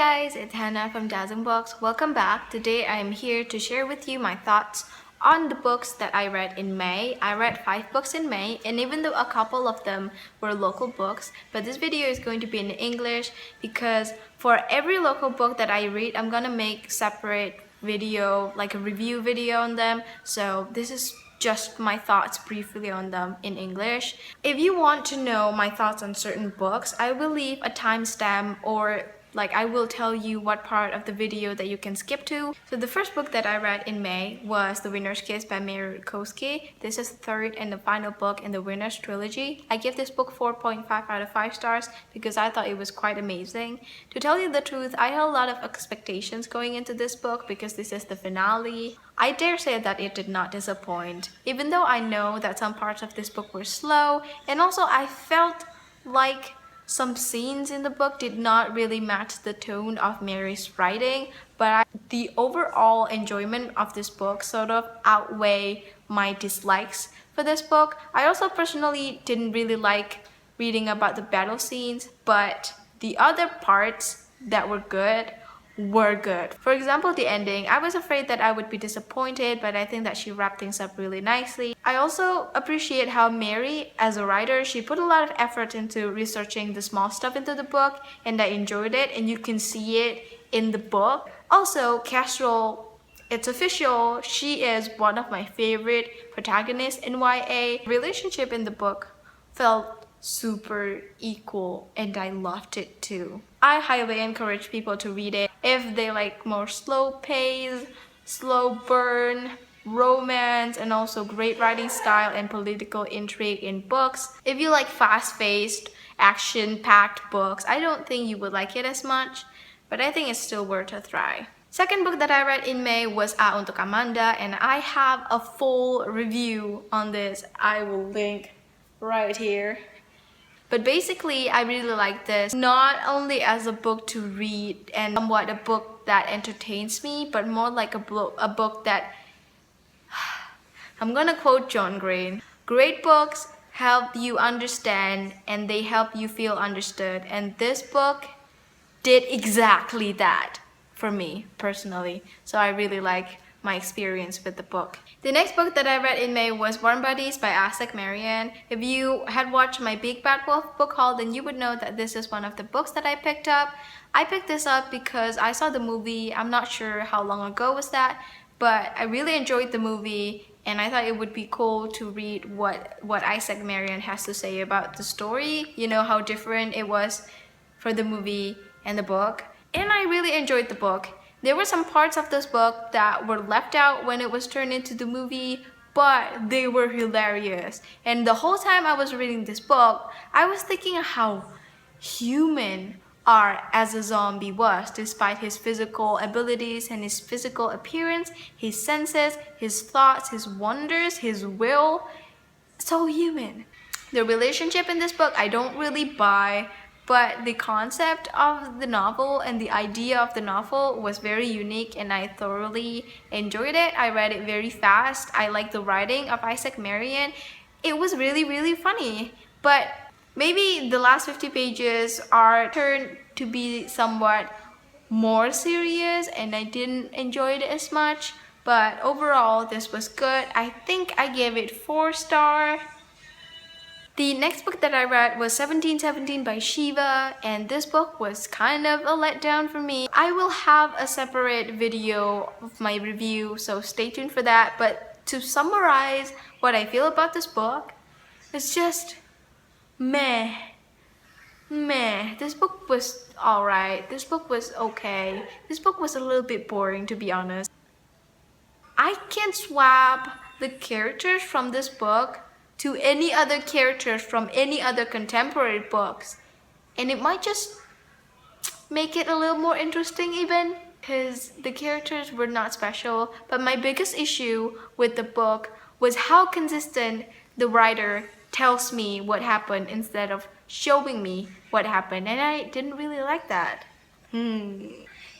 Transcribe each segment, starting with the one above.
guys, it's Hannah from Dazzling Books. Welcome back. Today I am here to share with you my thoughts on the books that I read in May. I read 5 books in May, and even though a couple of them were local books, but this video is going to be in English because for every local book that I read, I'm gonna make separate video, like a review video on them. So this is just my thoughts briefly on them in English. If you want to know my thoughts on certain books, I will leave a timestamp, or I will tell you what part of the video that you can skip to. So the first book that I read in May was The Winner's Kiss by Mary Rutkowski. This is the third and the final book in the Winner's trilogy. I give this book 4.5 out of 5 stars because I thought it was quite amazing. To tell you the truth, I had a lot of expectations going into this book because this is the finale. I dare say that it did not disappoint, even though I know that some parts of this book were slow, and also I felt like some scenes in the book did not really match the tone of Mary's writing, but the overall enjoyment of this book sort of outweigh my dislikes for this book. I also personally didn't really like reading about the battle scenes, but the other parts that were good were good. For example, the ending. I was afraid that I would be disappointed, but I think that she wrapped things up really nicely. I also appreciate how Mary, as a writer, she put a lot of effort into researching the small stuff into the book, and I enjoyed it, and you can see it in the book. Also, Kestrel, it's official, she is one of my favorite protagonists in YA. Relationship in the book felt super equal, and I loved it too. I highly encourage people to read it if they like more slow pace, slow burn, romance, and also great writing style and political intrigue in books. If you like fast-paced, action-packed books, I don't think you would like it as much, but I think it's still worth a try. Second book that I read in May was Untuk, and I have a full review on this. I will link right here. But basically, I really like this, not only as a book to read and somewhat a book that entertains me, but more like a book that, I'm gonna quote John Gray, great books help you understand and they help you feel understood. And this book did exactly that for me personally. So I really like my experience with the book. The next book that I read in May was Warm Bodies by Isaac Marion. If you had watched my Big Bad Wolf book haul, then you would know that this is one of the books that I picked up. I picked this up because I saw the movie. I'm not sure how long ago was that, but I really enjoyed the movie, and I thought it would be cool to read what Isaac Marion has to say about the story. You know, how different it was for the movie and the book. And I really enjoyed the book. There were some parts of this book that were left out when it was turned into the movie, but they were hilarious. And the whole time I was reading this book, I was thinking how human R as a zombie was, despite his physical abilities and his physical appearance, his senses, his thoughts, his wonders, his will. So human. The relationship in this book I don't really buy, but the concept of the novel and the idea of the novel was very unique, and I thoroughly enjoyed it. I read it very fast. I like the writing of Isaac Marion. It was really, really funny. But maybe the last 50 pages are turned to be somewhat more serious, and I didn't enjoy it as much. But overall, this was good. I think I gave it 4 stars. The next book that I read was 1717 by Shiva, and this book was kind of a letdown for me. I will have a separate video of my review, so stay tuned for that. But to summarize what I feel about this book, it's just meh. This book was alright. This book was okay. This book was a little bit boring, to be honest. I can swap the characters from this book to any other characters from any other contemporary books, and it might just make it a little more interesting even, because the characters were not special. But my biggest issue with the book was how consistent the writer tells me what happened instead of showing me what happened, and I didn't really like that.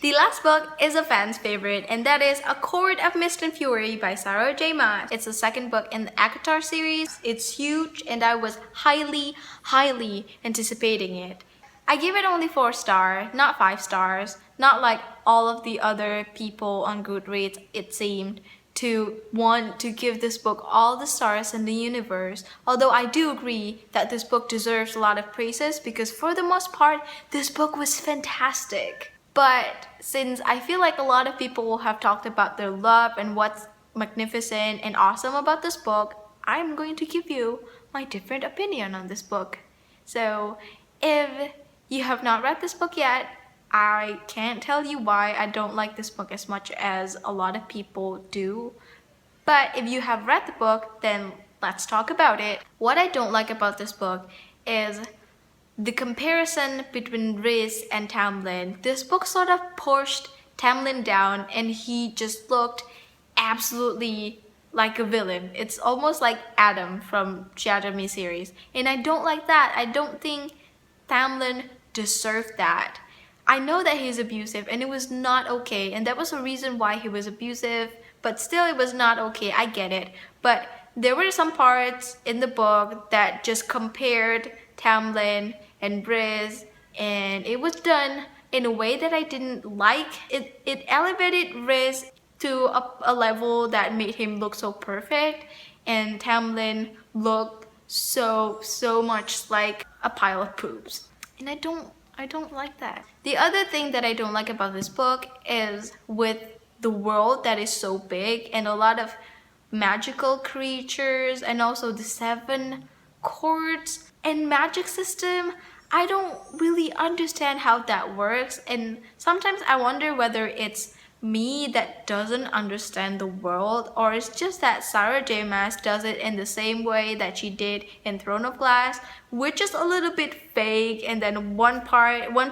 The last book is a fan's favorite, and that is A Court of Mist and Fury by Sarah J. Maas. It's the second book in the ACOTAR series. It's huge, and I was highly anticipating it. I give it only 4 stars, not 5 stars, not like all of the other people on Goodreads, it seemed, to want to give this book all the stars in the universe. Although I do agree that this book deserves a lot of praises because for the most part, this book was fantastic. But since I feel like a lot of people will have talked about their love and what's magnificent and awesome about this book, I'm going to give you my different opinion on this book. So if you have not read this book yet, I can't tell you why I don't like this book as much as a lot of people do. But if you have read the book, then let's talk about it. What I don't like about this book is the comparison between Riz and Tamlin. This book sort of pushed Tamlin down and he just looked absolutely like a villain. It's almost like Adam from Shadow Me series. And I don't like that. I don't think Tamlin deserved that. I know that he's abusive and it was not okay, and that was a reason why he was abusive, but still it was not okay. I get it. But there were some parts in the book that just compared Tamlin and Briz, and it was done in a way that I didn't like. It elevated Riz to a level that made him look so perfect, and Tamlin looked so much like a pile of poops. And I don't like that. The other thing that I don't like about this book is with the world that is so big and a lot of magical creatures and also the 7 chords and magic system. I don't really understand how that works, and sometimes I wonder whether it's me that doesn't understand the world, or it's just that Sarah J. Maas does it in the same way that she did in Throne of Glass, which is a little bit fake, and then one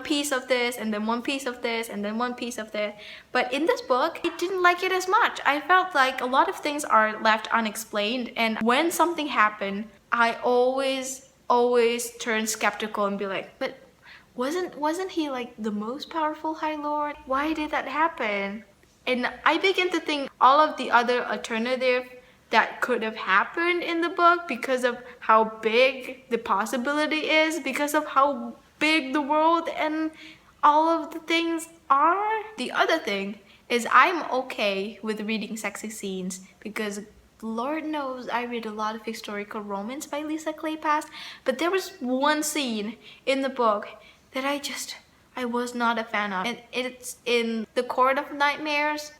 piece of this, and then one piece of this, and then one piece of this. But in this book, I didn't like it as much. I felt like a lot of things are left unexplained, and when something happened, I always turn skeptical and be like, but wasn't he like the most powerful High Lord? Why did that happen? And I begin to think all of the other alternative that could have happened in the book because of how big the possibility is, because of how big the world and all of the things are. The other thing is I'm okay with reading sexy scenes because Lord knows I read a lot of historical romance by Lisa Kleypas, but there was one scene in the book that I was not a fan of. And it's in the Court of Nightmares.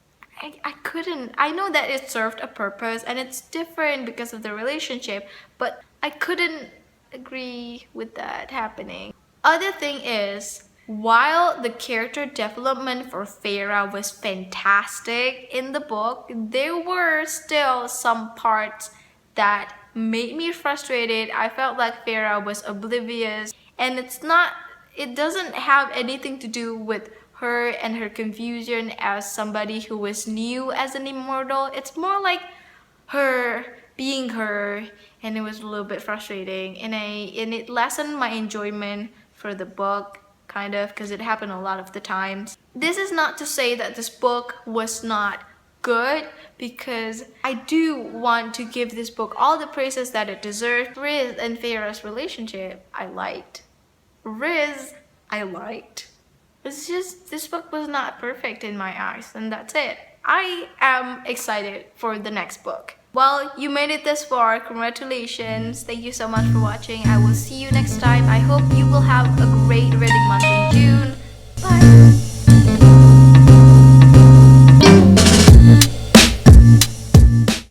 I couldn't. I know that it served a purpose and it's different because of the relationship, but I couldn't agree with that happening. Other thing is, while the character development for Feyre was fantastic in the book, there were still some parts that made me frustrated. I felt like Feyre was oblivious, and it doesn't have anything to do with her and her confusion as somebody who was new as an immortal. It's more like her being her, and it was a little bit frustrating, and it lessened my enjoyment for the book, kind of, because it happened a lot of the times. This is not to say that this book was not good, because I do want to give this book all the praises that it deserved. Riz and Feyre's relationship, I liked. Riz, I liked. It's just, this book was not perfect in my eyes, and that's it. I am excited for the next book. Well, you made it this far. Congratulations. Thank you so much for watching. I will see you next time. I hope you will have a great reading month.